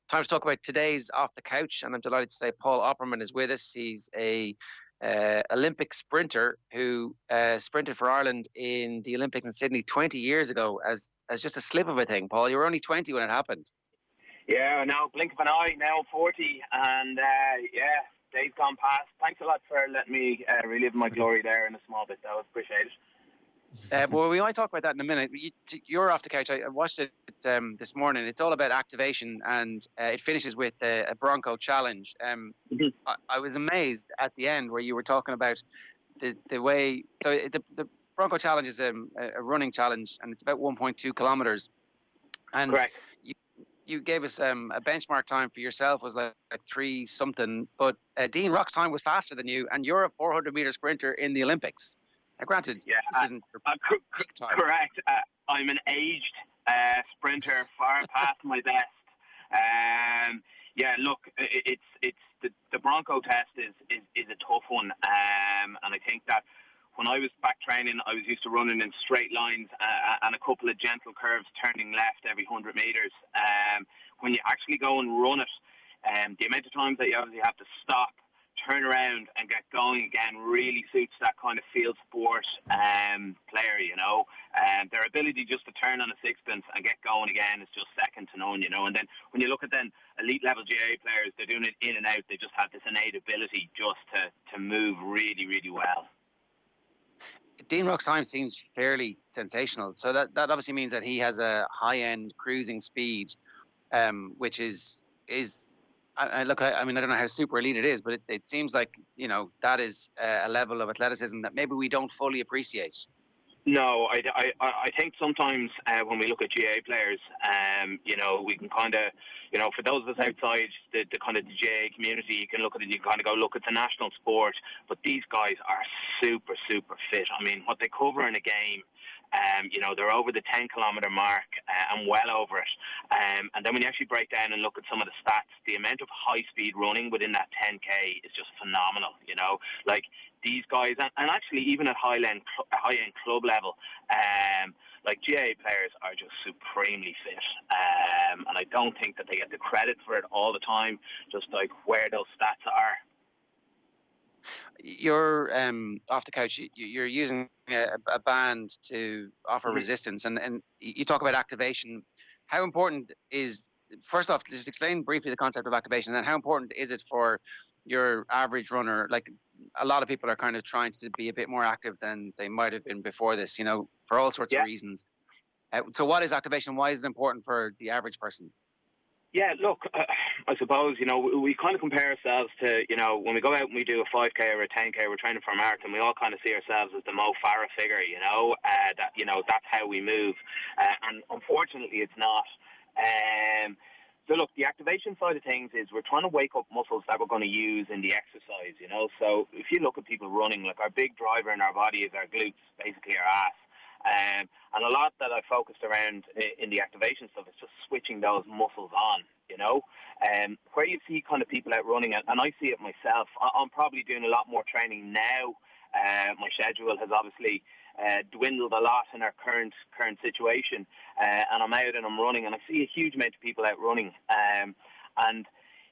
Time to talk about today's Off the Couch, and I'm delighted to say Paul Oppermann is with us. He's a Olympic sprinter who sprinted for Ireland in the Olympics in Sydney 20 years ago as just a slip of a thing. Paul, you were only 20 when it happened. Yeah, now blink of an eye, now I'm 40, and days gone past. Thanks a lot for letting me relive my glory there in a small bit, though. Appreciate it. Well, we might talk about that in a minute. You're Off the Couch. I watched it this morning. It's all about activation, and it finishes with a Bronco challenge. I was amazed at the end where you were talking about the way. So the Bronco challenge is a running challenge, and it's about 1.2 kilometers. And correct. You gave us a benchmark time for yourself was like 3 something, but Dean Rock's time was faster than you, and you're a 400 meter sprinter in the Olympics. Now, granted, this isn't peak time. Correct. I'm an aged sprinter, far past my best. Look, it's the Bronco test is a tough one, and I think that when I was back training, I was used to running in straight lines and a couple of gentle curves turning left every 100 meters. When you actually go and run it, the amount of times that you obviously have to stop, turn around and get going again really suits that kind of field sport player, you know. Their ability just to turn on a sixpence and get going again is just second to none, you know. And then when you look at then elite level GAA players, they're doing it in and out. They just have this innate ability just to move really, really well. Dean Rock's time seems fairly sensational. So that obviously means that he has a high-end cruising speed, which is I mean, I don't know how super elite it is, but it seems like, you know, that is a level of athleticism that maybe we don't fully appreciate. No, I think sometimes when we look at GAA players, you know, we can kind of, you know, for those of us outside the kind of the GAA community, you can look at it, you kind of go, look, it's a national sport, but these guys are super, super fit. I mean, what they cover in a game, you know, they're over the 10-kilometre mark and well over it. And then when you actually break down and look at some of the stats, the amount of high-speed running within that 10K is just phenomenal, you know. Like, these guys, and actually even at high-end club level, like GAA players are just supremely fit. And I don't think that they get the credit for it all the time, just like where those stats are. You're Off the Couch. You're using a band to offer resistance, and you talk about activation. How important is, first off, just explain briefly the concept of activation, and then how important is it for your average runner? Like, a lot of people are kind of trying to be a bit more active than they might have been before this, you know, for all sorts of reasons. So what is activation? Why is it important for the average person? Yeah, look, I suppose, you know, we kind of compare ourselves to, you know, when we go out and we do a 5K or a 10K, we're training for a marathon, we all kind of see ourselves as the Mo Farah figure, you know, that, you know, that's how we move. And unfortunately, it's not. So look, the activation side of things is we're trying to wake up muscles that we're going to use in the exercise, you know. So if you look at people running, like, our big driver in our body is our glutes, basically our ass. And a lot that I focused around in the activation stuff is just switching those muscles on, you know. Where you see kind of people out running, and I see it myself, I'm probably doing a lot more training now. My schedule has obviously dwindled a lot in our current situation, and I'm out and I'm running, and I see a huge amount of people out running. And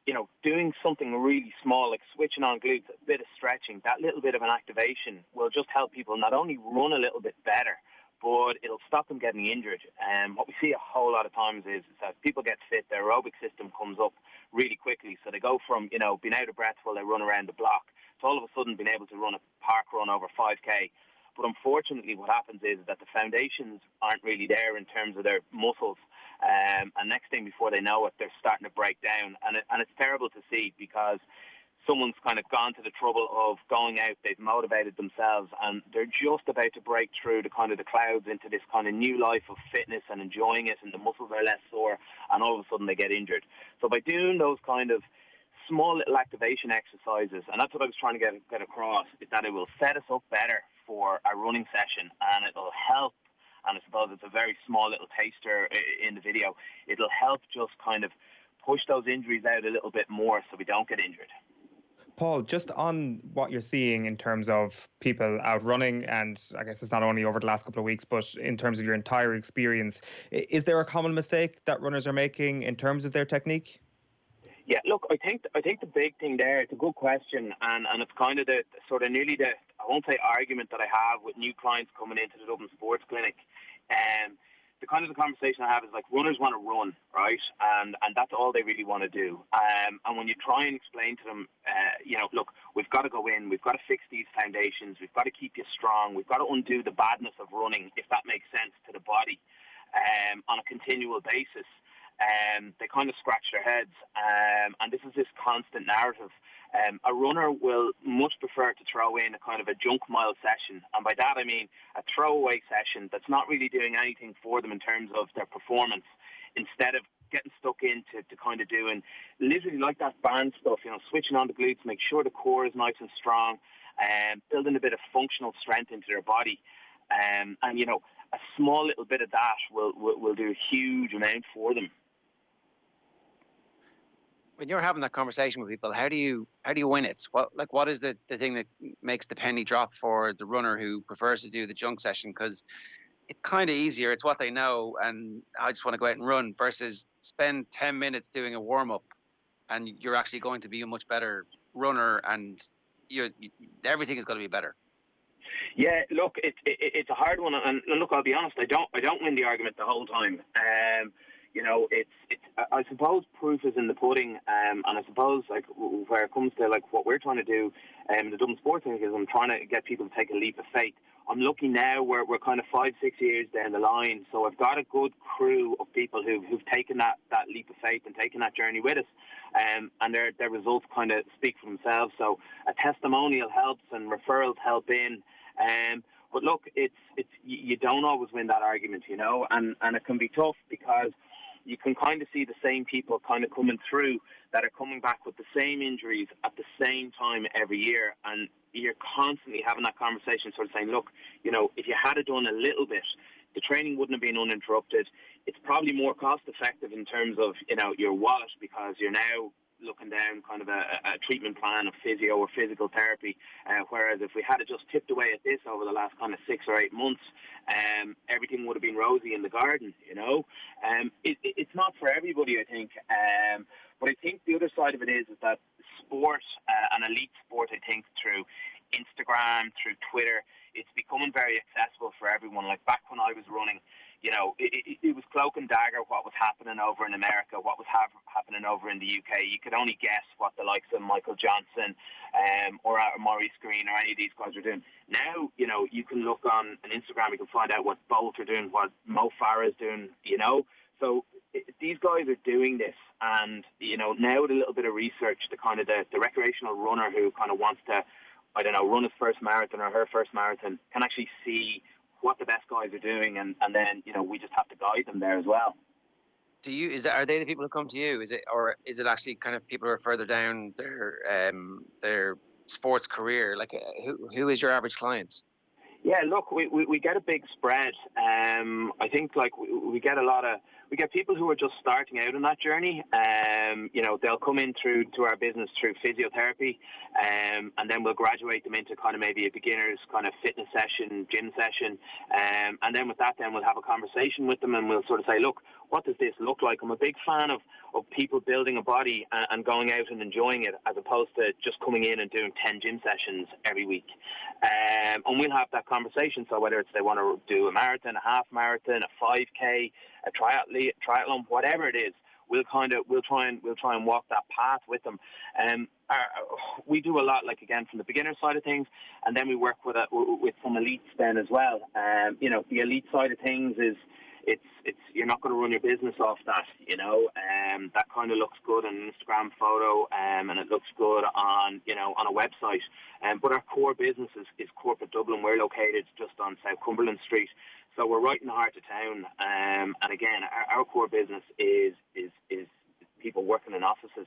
you know, doing something really small, like switching on glutes, a bit of stretching, that little bit of an activation will just help people not only run a little bit better, but it'll stop them getting injured. What we see a whole lot of times is that people get fit, their aerobic system comes up really quickly. So they go from, you know, being out of breath while they run around the block to all of a sudden being able to run a park run over 5K. But unfortunately, what happens is that the foundations aren't really there in terms of their muscles. And next thing before they know it, they're starting to break down. And it's terrible to see, because someone's kind of gone to the trouble of going out, they've motivated themselves, and they're just about to break through the kind of the clouds into this kind of new life of fitness and enjoying it, and the muscles are less sore, and all of a sudden they get injured. So by doing those kind of small little activation exercises, and that's what I was trying to get across, is that it will set us up better for a running session, and it'll help. And I suppose it's a very small little taster in the video. It'll help just kind of push those injuries out a little bit more so we don't get injured. Paul, just on what you're seeing in terms of people out running, and I guess it's not only over the last couple of weeks, but in terms of your entire experience, is there a common mistake that runners are making in terms of their technique? Yeah, look, I think the big thing there, it's a good question, and it's kind of the sort of nearly the, I won't say argument that I have with new clients coming into the Dublin Sports Clinic. The kind of the conversation I have is like, runners want to run, right? And that's all they really want to do. And when you try and explain to them, look, we've got to go in, we've got to fix these foundations, we've got to keep you strong, we've got to undo the badness of running, if that makes sense to the body, on a continual basis. They kind of scratch their heads, and this is this constant narrative. A runner will much prefer to throw in a kind of a junk mile session, and by that I mean a throwaway session that's not really doing anything for them in terms of their performance, instead of getting stuck into kind of doing literally like that band stuff, switching on the glutes, make sure the core is nice and strong, and building a bit of functional strength into their body. And a small little bit of that will do a huge amount for them. When you're having that conversation with people, how do you win it? What is the thing that makes the penny drop for the runner who prefers to do the junk session? Because it's kind of easier, it's what they know, and I just want to go out and run, versus spend 10 minutes doing a warm-up, and you're actually going to be a much better runner, and everything is going to be better. Yeah, look, it's a hard one, and look, I'll be honest, I don't win the argument the whole time. I suppose proof is in the pudding, and I suppose like where it comes to like what we're trying to do, the Dublin Sports Clinic, is I'm trying to get people to take a leap of faith. I'm lucky now we're kind of 5-6 years down the line, so I've got a good crew of people who've taken that leap of faith and taken that journey with us, and their results kind of speak for themselves. So a testimonial helps and referrals help in. But look, it's you don't always win that argument, and it can be tough because you can kind of see the same people kind of coming through that are coming back with the same injuries at the same time every year, and you're constantly having that conversation, sort of saying, look, if you had it done a little bit, the training wouldn't have been uninterrupted. It's probably more cost effective in terms of your wallet, because you're now looking down kind of a treatment plan of physio or physical therapy, whereas if we had just tipped away at this over the last kind of 6 or 8 months, everything would have been rosy in the garden. It's not for everybody, I think, but I think the other side of it is that sport, and elite sport, I think through Instagram, through Twitter, it's becoming very accessible for everyone. Like back when I was running, it was cloak and dagger what was happening over in America, what was happening over in the UK. You could only guess what the likes of Michael Johnson or Maurice Green or any of these guys are doing. Now, you can look on an Instagram, you can find out what Bolt are doing, what Mo Farah is doing, So these guys are doing this, and, now with a little bit of research, the kind of the recreational runner who kind of wants to, run his first marathon or her first marathon can actually see what the best guys are doing, and then we just have to guide them there as well. Are they the people who come to you? Is it actually kind of people who are further down their sports career? Like who is your average client? Yeah, look, we get a big spread. I think like we get we get people who are just starting out on that journey. They'll come in to our business through physiotherapy, and then we'll graduate them into kind of maybe a beginner's kind of fitness session, gym session, and then with that, then we'll have a conversation with them, and we'll sort of say, look, what does this look like? I'm a big fan of people building a body and going out and enjoying it, as opposed to just coming in and doing 10 gym sessions every week. And we'll have that conversation. So whether it's they want to do a marathon, a half marathon, a 5K, a triathlon, whatever it is, we'll try and walk that path with them. We do a lot, like again from the beginner side of things, and then we work with some elites then as well. The elite side of things is it's you're not going to run your business off that. That kind of looks good on an Instagram photo, and it looks good on on a website. But our core business is corporate Dublin. We're located just on South Cumberland Street, so we're right in the heart of town. And again, our core business is people working in offices,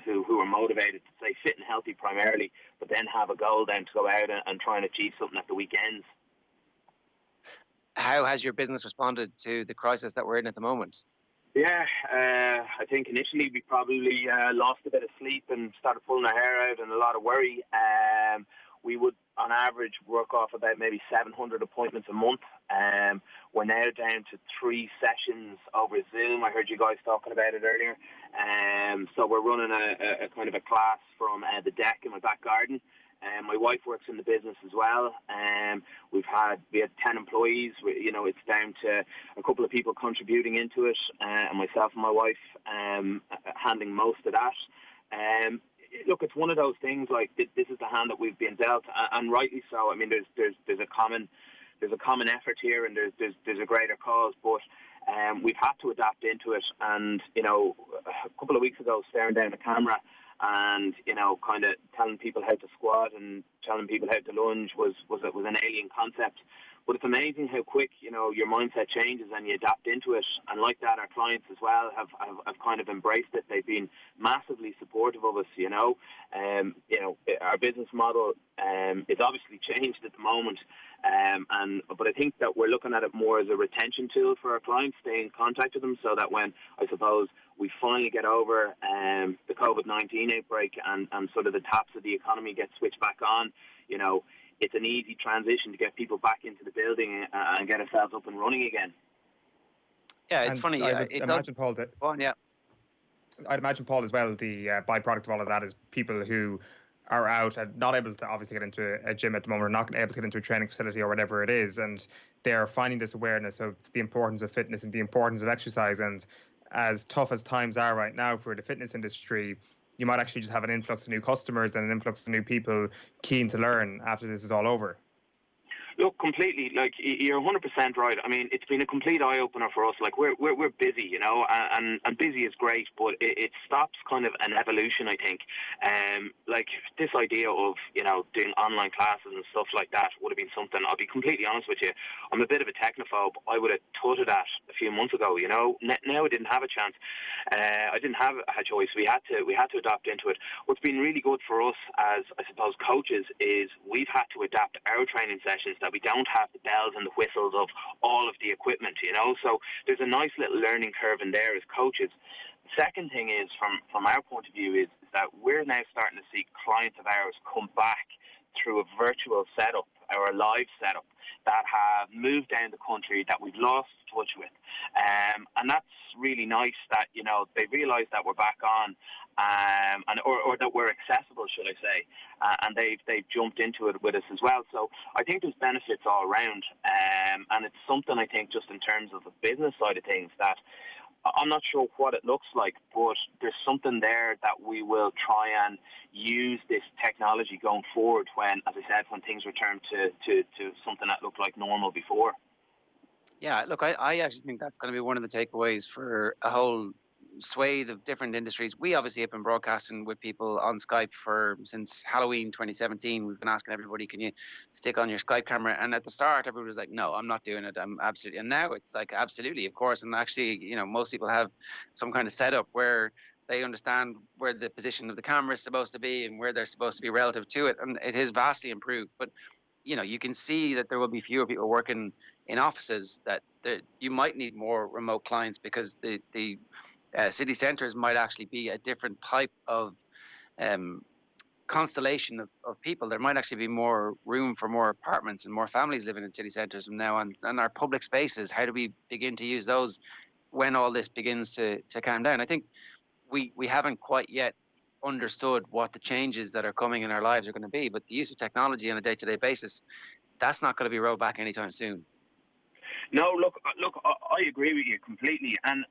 who are motivated to stay fit and healthy primarily, but then have a goal then to go out and try and achieve something at the weekends. How has your business responded to the crisis that we're in at the moment? Yeah, I think initially we probably lost a bit of sleep and started pulling our hair out and a lot of worry. We would, on average, work off about maybe 700 appointments a month. We're now down to 3 sessions over Zoom. I heard you guys talking about it earlier. So we're running a kind of a class from the deck in my back garden. My wife works in the business as well. We had 10 employees. It's down to a couple of people contributing into it, and myself and my wife handling most of that. Look, it's one of those things. Like this is the hand that we've been dealt, and rightly so. I mean, there's a common effort here, and there's a greater cause, but we've had to adapt into it. And a couple of weeks ago, staring down the camera and kind of telling people how to squat and telling people how to lunge was an alien concept. But it's amazing how quick your mindset changes and you adapt into it. And like that, our clients as well have kind of embraced it. They've been massively supportive of us. Our business model is obviously changed at the moment, but I think that we're looking at it more as a retention tool for our clients, stay in contact with them, so that when I suppose we finally get over the COVID-19 outbreak and sort of the taps of the economy get switched back on, it's an easy transition to get people back into the building and get ourselves up and running again. Yeah, it's funny. I'd imagine, Paul, I'd imagine, Paul, as well, the byproduct of all of that is people who are out and not able to obviously get into a gym at the moment, or not able to get into a training facility or whatever it is, and they're finding this awareness of the importance of fitness and the importance of exercise. And as tough as times are right now for the fitness industry, you might actually just have an influx of new customers and an influx of new people keen to learn after this is all over. Look, completely. Like, you're 100% right. I mean, it's been a complete eye opener for us. Like, we're busy, and busy is great, but it stops kind of an evolution, I think. Like this idea of doing online classes and stuff like that would have been something. I'll be completely honest with you. I'm a bit of a technophobe. I would have tutted at a few months ago. Now I didn't have a chance. I didn't have a choice. We had to adapt into it. What's been really good for us as, I suppose, coaches is we've had to adapt our training sessions, that we don't have the bells and the whistles of all of the equipment, so there's a nice little learning curve in there as coaches. The second thing is, from our point of view, is that we're now starting to see clients of ours come back through a virtual setup or a live setup that have moved down the country that we've lost touch with, and that's really nice that they realise that we're back on, or that we're accessible, should I say, and they've jumped into it with us as well. So I think there's benefits all around, and it's something, I think, just in terms of the business side of things, that I'm not sure what it looks like, but there's something there that we will try and use this technology going forward when, as I said, when things return to something that looked like normal before. Yeah, look, I actually think that's going to be one of the takeaways for a whole swathe of different industries. We obviously have been broadcasting with people on Skype since Halloween 2017. We've been asking everybody, can you stick on your Skype camera? And at the start, everybody was like, no, I'm not doing it. I'm absolutely. And now it's like, absolutely, of course. And actually, most people have some kind of setup where they understand where the position of the camera is supposed to be and where they're supposed to be relative to it. And it has vastly improved. But you can see that there will be fewer people working in offices, that you might need more remote clients, because the city centres might actually be a different type of constellation of people. There might actually be more room for more apartments and more families living in city centres from now on. And our public spaces, how do we begin to use those when all this begins to calm down? I think we haven't quite yet understood what the changes that are coming in our lives are going to be, but the use of technology on a day-to-day basis, that's not going to be rolled back anytime soon. No, look, I agree with you completely, and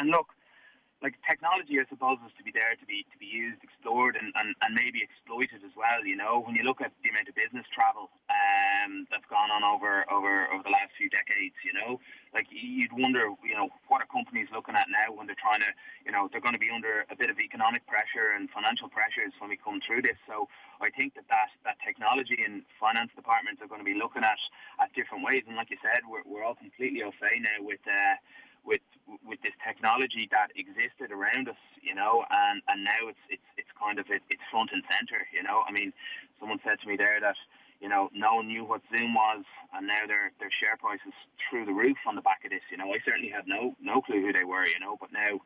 look, like, technology, I suppose, is to be there to be used, explored, and maybe exploited as well. When you look at the amount of business travel that's gone on over the last few decades, like, you'd wonder, what are companies looking at now when they're trying to, they're going to be under a bit of economic pressure and financial pressures when we come through this. So I think that technology and finance departments are going to be looking at different ways. And like you said, we're all completely au fait now with this technology that existed around us, and now it's kind of it's front and center. I mean, someone said to me there that no one knew what Zoom was, and now their share price is through the roof on the back of this. I certainly had no clue who they were, but now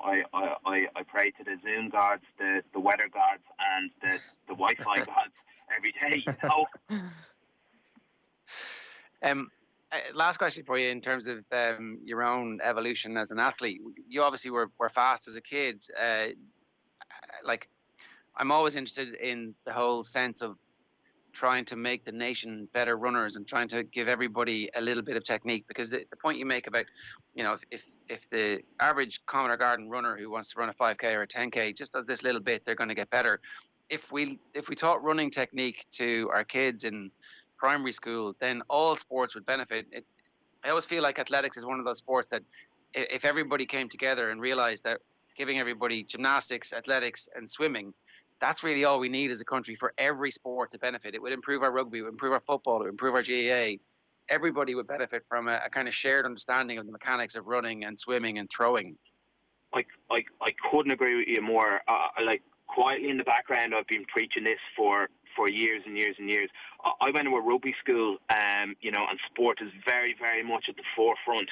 I pray to the Zoom gods, the weather gods, and the Wi-Fi gods every day. Last question for you in terms of your own evolution as an athlete. You obviously were fast as a kid. Like, I'm always interested in the whole sense of trying to make the nation better runners and trying to give everybody a little bit of technique, because the point you make about, if the average common or garden runner who wants to run a 5K or a 10K just does this little bit, they're going to get better. If we taught running technique to our kids in primary school, then all sports would benefit. I always feel like athletics is one of those sports that if everybody came together and realized that giving everybody gymnastics, athletics and swimming, that's really all we need as a country for every sport to benefit. It would improve our rugby, it would improve our football, it would improve our GAA. Everybody would benefit from a kind of shared understanding of the mechanics of running and swimming and throwing. I couldn't agree with you more. Like, quietly in the background, I've been preaching this for years and years and years. I went to a rugby school, and sport is very, very much at the forefront.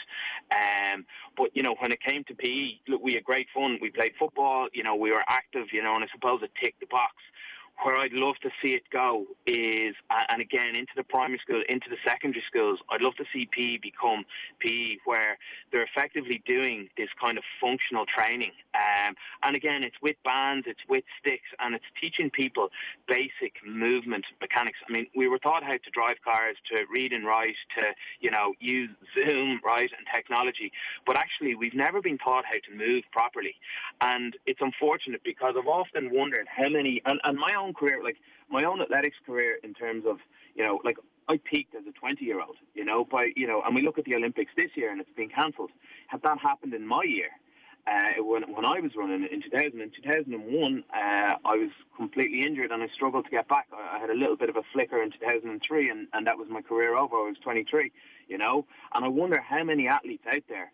But, when it came to PE, look, we had great fun. We played football, we were active, and I suppose it ticked the box. Where I'd love to see it go is, and again, into the primary school, into the secondary schools, I'd love to see PE become PE, where they're effectively doing this kind of functional training. And again, it's with bands, it's with sticks, and it's teaching people basic movement mechanics. I mean, we were taught how to drive cars, to read and write, to, use Zoom, right, and technology. But actually, we've never been taught how to move properly. And it's unfortunate, because I've often wondered how many, and my own career, like my own athletics career, in terms of, like, I peaked as a 20-year-old, and we look at the Olympics this year and it's been cancelled. Had that happened in my year, when I was running in 2001, I was completely injured and I struggled to get back. I had a little bit of a flicker in 2003, and that was my career over. I was 23, and I wonder how many athletes out there,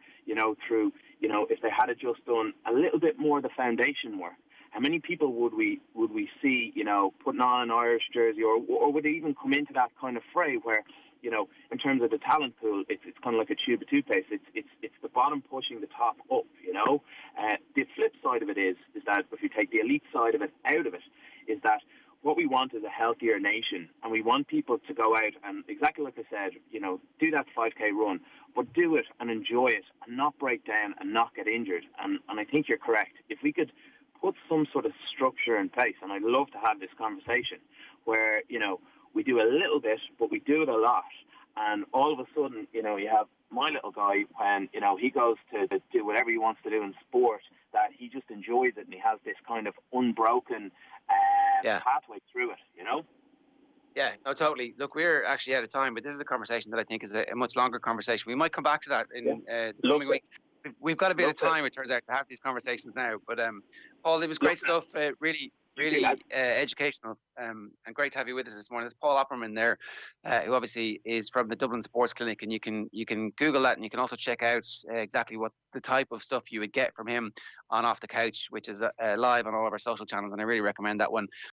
through, if they had just done a little bit more of the foundation work, how many people would we see, putting on an Irish jersey, or would they even come into that kind of fray where, in terms of the talent pool, it's kind of like a tube of toothpaste. It's the bottom pushing the top up, The flip side of it is that if you take the elite side of it out of it, is that what we want is a healthier nation, and we want people to go out and, exactly like I said, do that 5K run, but do it and enjoy it and not break down and not get injured. And I think you're correct. If we could put some sort of structure in place, and I'd love to have this conversation where, we do a little bit, but we do it a lot. And all of a sudden, you have my little guy, when, he goes to do whatever he wants to do in sport, that he just enjoys it and he has this kind of unbroken pathway through it, Yeah, no, totally. Look, we're actually out of time, but this is a conversation that I think is a much longer conversation. We might come back to that in the coming weeks. We've got a bit of time, it turns out, to have these conversations now. But Paul, it was great stuff. Really educational, and great to have you with us this morning. It's Paul Oppermann there, who obviously is from the Dublin Sports Clinic, and you can Google that, and you can also check out exactly what the type of stuff you would get from him on Off the Couch, which is live on all of our social channels, and I really recommend that one.